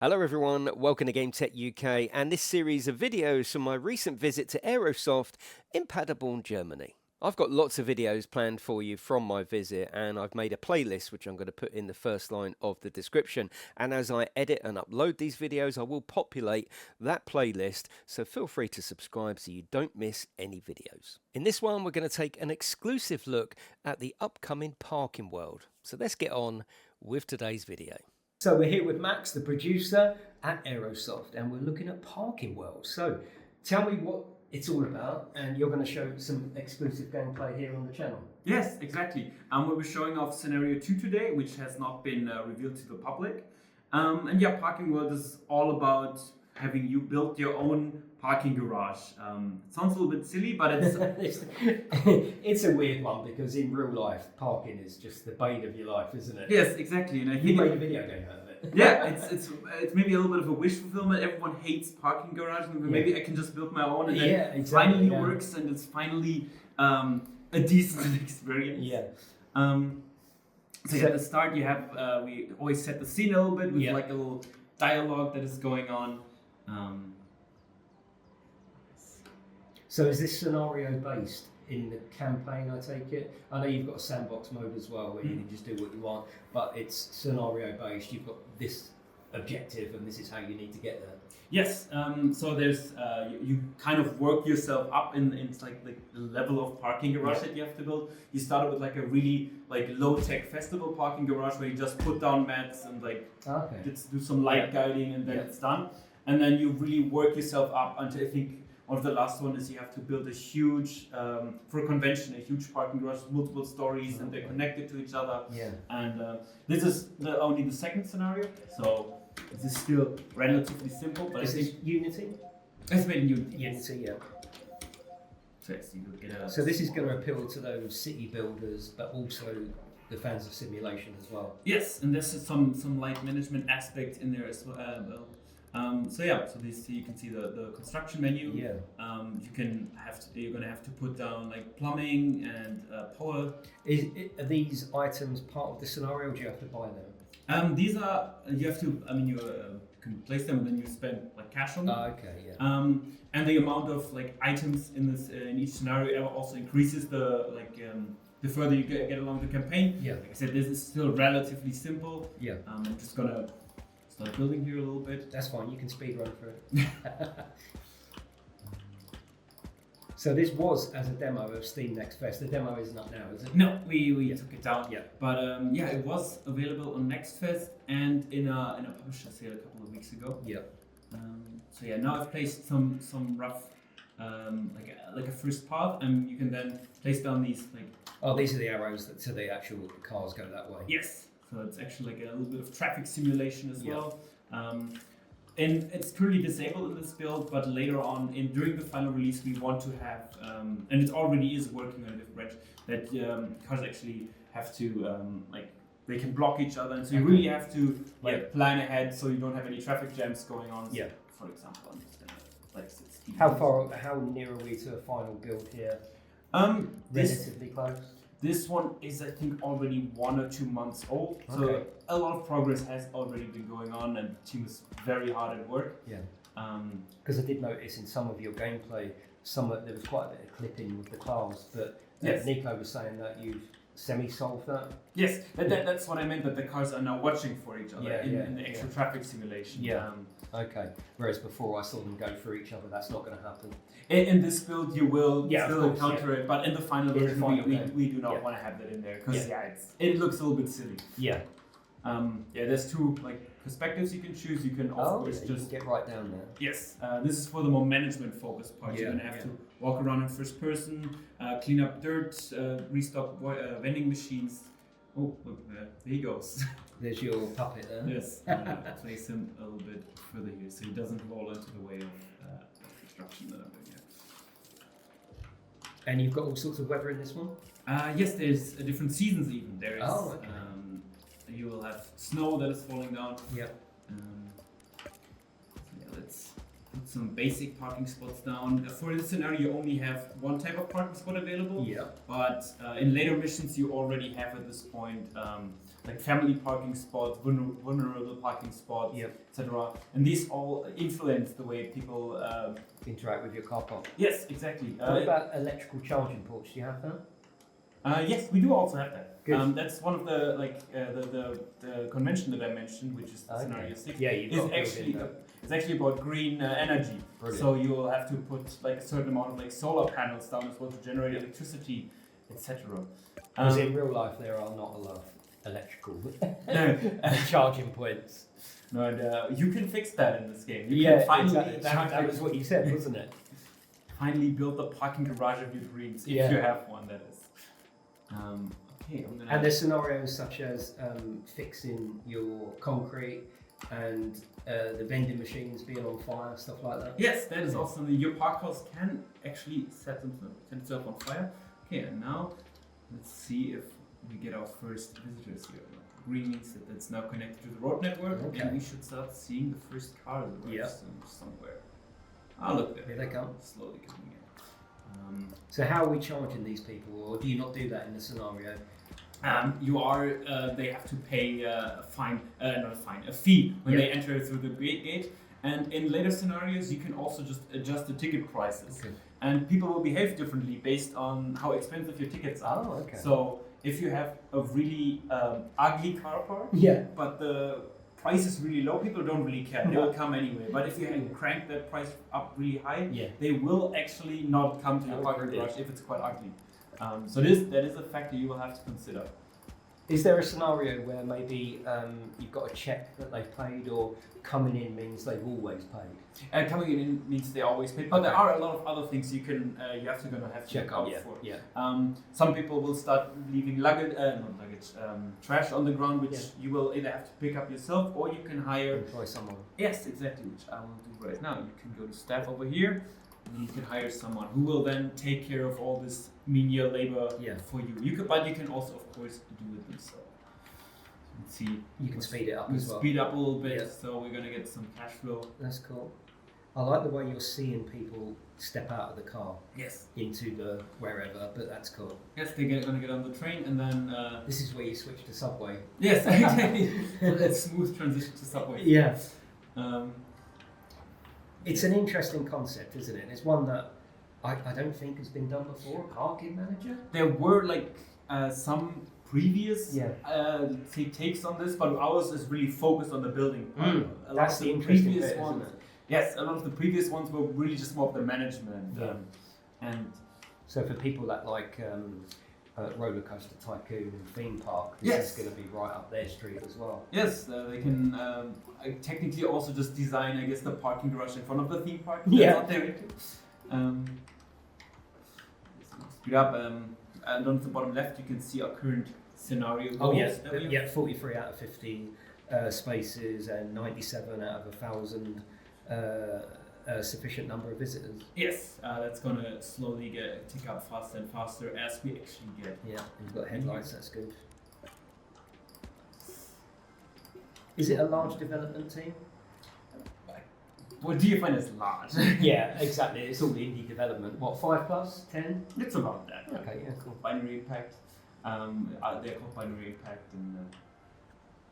Hello everyone, welcome to GametechUK and this series of videos from my recent visit to Aerosoft in Paderborn, Germany. I've got lots of videos planned for you from my visit and I've made a playlist which I'm going to put in the first line of the description, and as I edit and upload these videos I will populate that playlist, so feel free to subscribe so you don't miss any videos. In this one we're going to take an exclusive look at the upcoming parking world, so let's get on with today's video. So we're here with Max, the producer at Aerosoft, and we're looking at Parking World. So tell me what it's all about, and you're going to show some exclusive gameplay here on the channel. Yes, exactly. We'll be showing off scenario 2 today, which has not been revealed to the public. And yeah, Parking World is all about having you build your own parking garage. Sounds a little bit silly, but it's it's a weird one because in real life, parking is just the bane of your life, isn't it? Yes, exactly. And I You think made a video game out of it. yeah, it's maybe a little bit of a wish fulfillment. Everyone hates parking garages, and maybe I can just build my own, and then exactly, finally works, and it's finally a decent experience. Yeah. So at the start, you have we always set the scene a little bit with like a little dialogue that is going on. So is this scenario based in the campaign, I take it? I know you've got a sandbox mode as well where you can just do what you want, but it's scenario based. You've got this objective and this is how you need to get there. Yes, so there's you kind of work yourself up in like the level of parking garage that you have to build. You started with like a really like low-tech festival parking garage where you just put down mats and like just do some light guiding and then it's done. And then you really work yourself up until I think one of the last one is you have to build a huge, for a convention, a huge parking garage with multiple stories and they're connected to each other. Yeah. And this is only the second scenario, so this is still relatively simple. But is this Unity? It's made in Unity. Unity, yeah. So, yes, you get so this is going to appeal to those city builders, but also the fans of simulation as well. Yes, and there's some light management aspect in there as well. So this you can see the construction menu. Yeah. You're gonna have to put down like plumbing and power. Are these items part of the scenario, or do you have to buy them? These are you have to. I mean, you can place them and then you spend like cash on them. Okay. Yeah. And the amount of like items in this in each scenario also increases the further you get along the campaign. Yeah. Like I said, this is still relatively simple. Yeah. I'm just gonna start building here a little bit. That's fine, you can speed run through it. So this was as a demo of Steam Next Fest. The demo isn't up now, is it? No, we took it down. Yeah. But it was available on Next Fest and in a publisher sale a couple of weeks ago. Yeah. Now I've placed some rough like a first path, and you can then place down these like. Oh, these are the arrows that to the actual cars go that way. Yes. So it's actually like a little bit of traffic simulation as well. And it's currently disabled in this build, but later on, during the final release, we want to have, and it already is working on a different branch, that cars actually have to, they can block each other. And so you really have to plan ahead so you don't have any traffic jams going on. Yeah. For example, I'm just gonna, how near are we to a final build here? Relatively close. This one is, I think, already 1 or 2 months old. So a lot of progress has already been going on, and the team is very hard at work. Yeah. Because I did notice in some of your gameplay, there was quite a bit of clipping with the cars, but Nico was saying that you've semi-solved that. Yes, that's what I meant, that the cars are now watching for each other in the actual traffic simulation. Yeah. Okay. Whereas before I saw them go through each other, that's not going to happen. In this build, you will still encounter it, but in the final version, we do not want to have that in there because it looks a little bit silly. Yeah. There's two perspectives you can choose. You can of course just get right down there. Yes. This is for the more management focused part. You're gonna have to walk around in first person, clean up dirt, restock vending machines. Oh, look there he goes. There's your puppet there. Yes. Place him a little bit further here so he doesn't fall into the way of construction that I'm doing here. And you've got all sorts of weather in this one? Yes, there's different seasons even. There is. Oh, okay. You will have snow that is falling down. Yeah. Let's put some basic parking spots down. For this scenario, you only have one type of parking spot available. Yeah. But in later missions, you already have at this point like family parking spots, vulnerable parking spots, etc. And these all influence the way people interact with your car park. Yes, exactly. What about electrical charging ports? Do you have that? Yes, we do also have that. Good. That's one of the the convention that I mentioned, which is scenario 6. Yeah, you've It's actually about green energy. Brilliant. So you will have to put like a certain amount of like solar panels down as well to generate electricity, etc. Because in real life there are not a lot of electrical charging points. No, and you can fix that in this game. You Yeah, can finally exactly. That was what you said, wasn't it? finally build the parking garage of your dreams, if you have one, that is. Okay, I'm gonna. And there's scenarios such as fixing your concrete and the vending machines being on fire, stuff like that. Yes, that is also something. Your park house can actually set itself on fire. Okay, and now let's see if we get our first visitors here. Green means that it's now connected to the road network, and we should start seeing the first cars arrive somewhere. Ah, look there. Here they come. Slowly coming in. So how are we charging these people, or do you not do that in the scenario? They have to pay a fee when they enter through the gate. And in later scenarios, you can also just adjust the ticket prices. Okay. And people will behave differently based on how expensive your tickets are. Oh, okay. So if you have a really ugly car park, but the price is really low, people don't really care. They will come anyway. But if you crank that price up really high, they will actually not come to your parking garage if it's quite ugly. So that is a factor you will have to consider. Is there a scenario where maybe you've got to check that they've paid, or coming in means they've always paid? Coming in means they always paid, but there are a lot of other things you have to check out for. Some people will start leaving trash on the ground, which you will either have to pick up yourself, or you can hire employ someone. Yes, exactly, which I will do right now. You can go to staff over here. You can hire someone who will then take care of all this menial labor for you. But you can also, of course, do it yourself. Let's see. You can speed it up as well. Speed up a little bit, so we're gonna get some cash flow. That's cool. I like the way you're seeing people step out of the car. Yes. Into the wherever, but that's cool. Yes, they're gonna get on the train, and then. This is where you switch to subway. Yes, exactly. A smooth transition to subway. Yeah. It's an interesting concept, isn't it? It's one that I don't think has been done before. Parking manager. There were some previous takes on this, but ours is really focused on the building part. That's the interesting bit, isn't it? Yes, a lot of the previous ones were really just more of the management. And so for people that like Roller Coaster Tycoon and theme park, this is going to be right up their street as well. Yes, they can technically also just design, I guess, the parking garage in front of the theme park. Yeah. Speed up, and on the bottom left you can see our current scenario. Oh yes, 43 out of 50 spaces and 97 out of 1,000 sufficient number of visitors. Yes, that's going to slowly tick up faster and faster as we actually get. Yeah, you've got headlights, that's good. Is it a large development team? What do you find as large? Yeah, exactly. It's all indie development. What, 5+, 10? It's about that. Okay, yeah, cool. Binary Impact. They're called Binary Impact,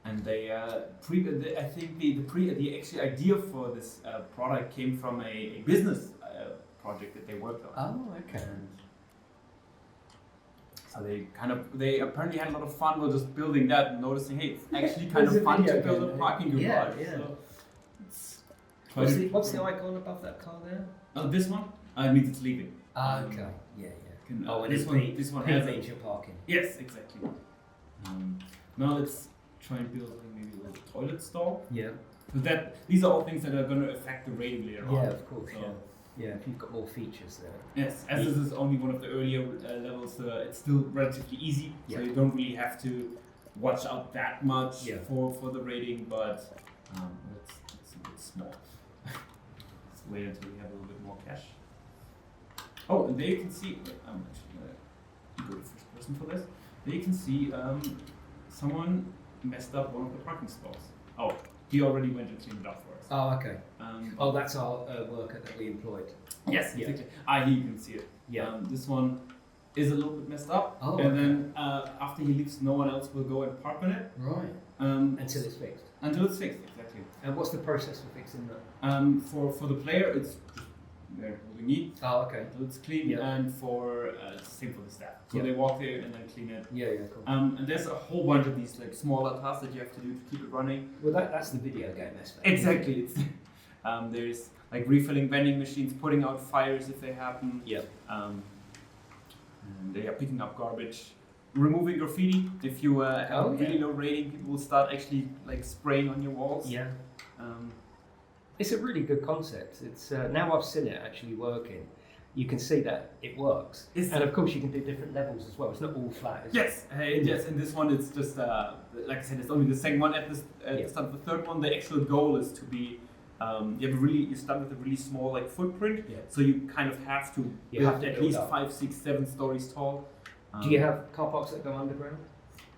and they I think the actual idea for this product came from a business project that they worked on. Oh, okay. And so they apparently had a lot of fun with just building that and noticing, hey, it's actually kind of fun to build a parking garage. Yeah. So what's the icon above that car there? Oh, this one? It means it's leaving. Okay. Yeah. And this one has your parking. Yes, exactly. Now let's try and build maybe a little toilet stall. Yeah. So these are all things that are going to affect the rating later on. Yeah, of course. So, yeah, if you've got more features there. Yes, as this is only one of the earlier levels, it's still relatively easy, so you don't really have to watch out that much for the rating, but it's a bit small. Let's wait until we have a little bit more cash. Oh, and there you can see, I'm actually going to go to first person for this. There you can see someone messed up one of the parking spots. Oh, he already went and cleaned it up for us. Oh, okay. That's our worker that we employed. Yes, exactly. Here you can see it. Yeah. This one is a little bit messed up. Oh, and then after he leaves, no one else will go and park on it. Right. Until it's fixed. Until it's fixed, exactly. And what's the process for fixing that? For the player, it's just what we need. Oh, okay. Until it's clean, and for it's the same for the staff. So Yeah. they walk there and then clean it. Yeah, cool. And there's a whole bunch of these like smaller tasks that you have to do to keep it running. Well, that's the video game aspect. Exactly. It's, there's like refilling vending machines, putting out fires if they happen. Yeah. And they are picking up garbage, removing graffiti. If you have a really low rating, people will start actually like spraying on your walls. Yeah. It's a really good concept. It's now I've seen it actually working. You can see that it works, and of course you can do different levels as well. It's not all flat. Yes, yes. In this one, it's just like I said, it's only the second one. At the start of the third one, the actual goal is to be. You start with a really small like footprint, so you kind of have to build at least 5, 6, 7 stories tall. Do you have car parks that go underground?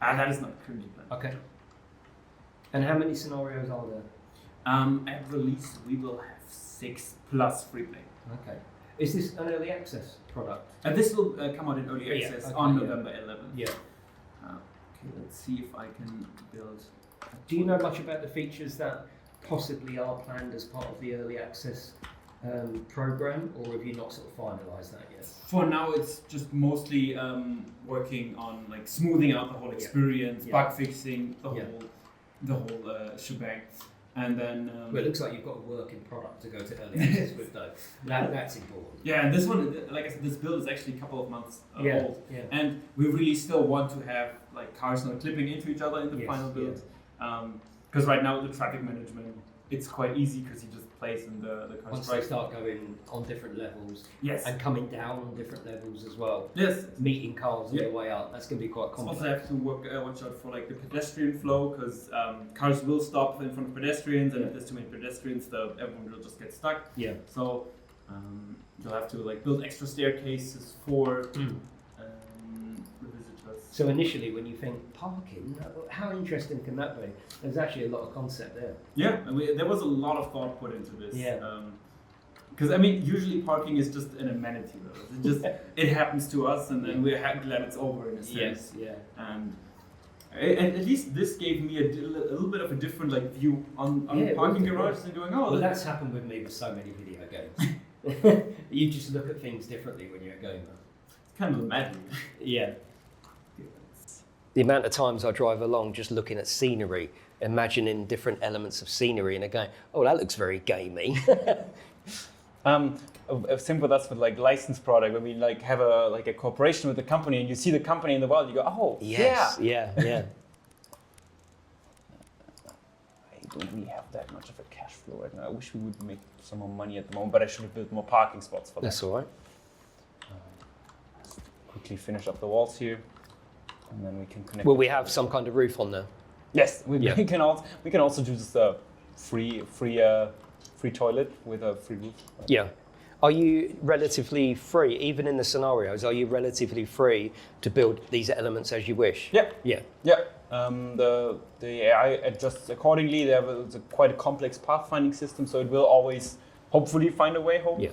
That is not currently planned. Okay. And how many scenarios are there? At release, we will have 6 plus free play. Okay. Is this an early access product? And this will come out in early access on November 11th. Yeah. Okay, let's see if I can build. Do you know much about the features that possibly are planned as part of the early access program, or have you not sort of finalised that yet? For now, it's just mostly working on like smoothing out the whole experience, bug fixing the whole shebang, and then. Well, it looks like you've got a working product to go to early access with, though. That's important. Yeah, and this one, like I said, this build is actually a couple of months old, and we really still want to have like cars not clipping into each other in the final build. Because right now the traffic management, it's quite easy because you just place in the cars. Once they start going on different levels, and coming down on different levels as well. Yes. Meeting cars on the way up. That's going to be quite complex. Also have to watch out for like the pedestrian flow, because cars will stop in front of pedestrians, and if there's too many pedestrians, everyone will just get stuck. Yeah. So you'll have to like build extra staircases for. So initially, when you think parking, how interesting can that be? There's actually a lot of concept there. Yeah, there was a lot of thought put into this. Yeah. Because I mean, usually parking is just an amenity. It just it happens to us, and then we're glad it's over in a sense. Yes. Yeah. And at least this gave me a little bit of a different like view on parking garages and going, well, that's happened with me with so many video games. You just look at things differently when you're a gamer. It's kind of magic. Yeah. The amount of times I drive along just looking at scenery, imagining different elements of scenery, and going, "Oh, that looks very gamey." Same with us with like licensed product. When we like have a cooperation with the company, and you see the company in the world, you go, "Oh, yeah." I don't really have that much of a cash flow right now. I wish we would make some more money at the moment, but I should have built more parking spots for that. That's all right. Quickly finish up the walls here. And then we can connect. Will we have some kind of roof on there? Yes, we can also do just a free toilet with a free roof. Yeah. Are you relatively free, even in the scenarios? Are you relatively free to build these elements as you wish? Yeah. Yeah. Yeah. The AI adjusts accordingly. They have quite a complex pathfinding system, so it will always hopefully find a way home. Yeah.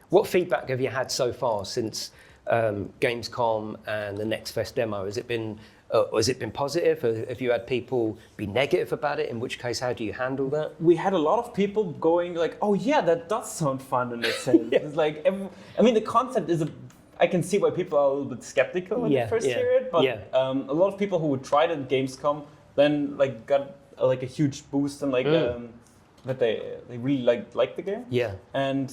What feedback have you had so far since Gamescom and the Next Fest demo? Has it been positive? Have you had people be negative about it? In which case, how do you handle that? We had a lot of people going like, "Oh yeah, that does sound fun in a sense." It's like, the concept is I can see why people are a little bit skeptical when they first hear it, but a lot of people who would try it at Gamescom then like got like a huge boost and like that they really liked the game. Yeah. And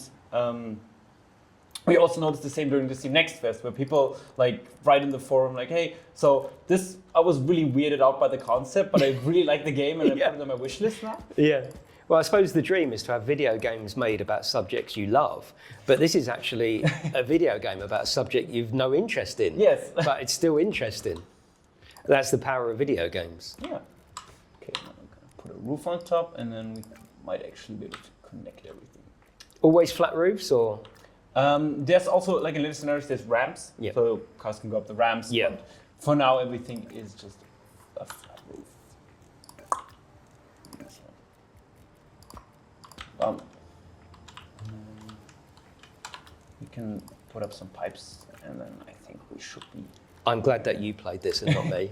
we also noticed the same during the Next Fest, where people like write in the forum like, "Hey, so this I was really weirded out by the concept, but I really like the game and I put it on my wish list now." Yeah. Well, I suppose the dream is to have video games made about subjects you love, but this is actually a video game about a subject you've no interest in. Yes. But it's still interesting. That's the power of video games. Yeah. Okay, now I'm gonna put a roof on top, and then we might actually be able to connect everything. Always flat roofs, or? There's also, like in later scenarios, there's ramps, so cars can go up the ramps. Yeah. But for now, everything is just a flat roof. We can put up some pipes, and then I think we should be. I'm glad that you played this and not me.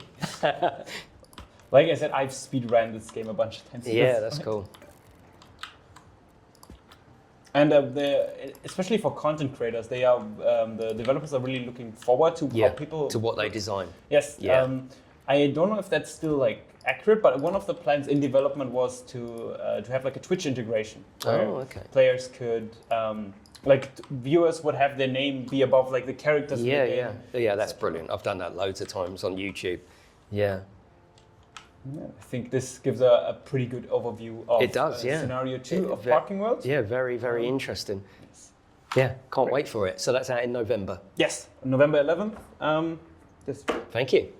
Like I said, I've speedrun this game a bunch of times. Yeah, that's cool. And especially for content creators, they are the developers are really looking forward to how people to what they design. Yes. Yeah. I don't know if that's still like accurate, but one of the plans in development was to have like a Twitch integration. Oh, okay. Players could viewers would have their name be above like the characters. Yeah, in the game. Yeah, that's brilliant. I've done that loads of times on YouTube. Yeah. Yeah, I think this gives a pretty good overview of scenario 2 of Parking World. Yeah, very, very interesting. Yes. Yeah, can't wait for it. So that's out in November. Yes, November 11th. Thank you.